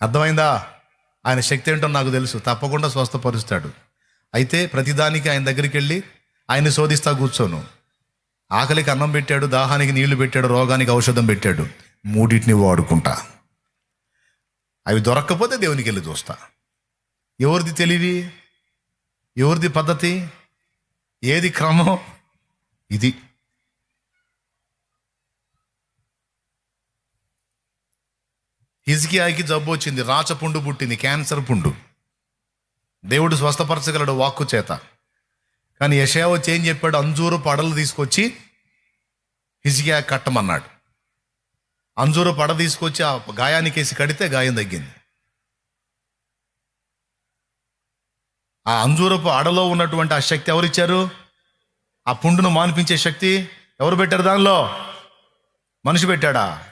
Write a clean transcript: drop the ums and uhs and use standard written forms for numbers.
అర్థమైందా? ఆయన శక్తి ఏంటో నాకు తెలుసు, తప్పకుండా స్వస్థపరుస్తాడు. అయితే ప్రతిదానికి ఆయన దగ్గరికి వెళ్ళి ఆయన్ని శోధిస్తా కూర్చోను. ఆకలికి అన్నం పెట్టాడు, దాహానికి నీళ్లు పెట్టాడు, రోగానికి ఔషధం పెట్టాడు. మూడింటిని వాడుకుంటా. అవి దొరక్కపోతే దేవునికి వెళ్ళి చూస్తా. ఎవరిది తెలివి, ఎవరిది పద్ధతి, ఏది క్రమం? ఇది. హిజ్కియాకి జబ్బు వచ్చింది, రాచపుండు పుట్టింది, క్యాన్సర్ పుండు. దేవుడు స్వస్థపరచగలడు వాక్కు చేత. కానీ యెషయా వచ్చి ఏం చెప్పాడు? అంజూరు పడలు తీసుకొచ్చి హిజ్కియా కట్టమన్నాడు. అంజూరు పడ తీసుకొచ్చి ఆ గాయానికి వేసి కడితే గాయం తగ్గింది. ఆ అంజూరపు అడలో ఉన్నటువంటి ఆ శక్తి ఎవరిచ్చారు? ఆ పుండును మాన్పించే శక్తి ఎవరు పెట్టారు? దానిలో మనిషి పెట్టాడా?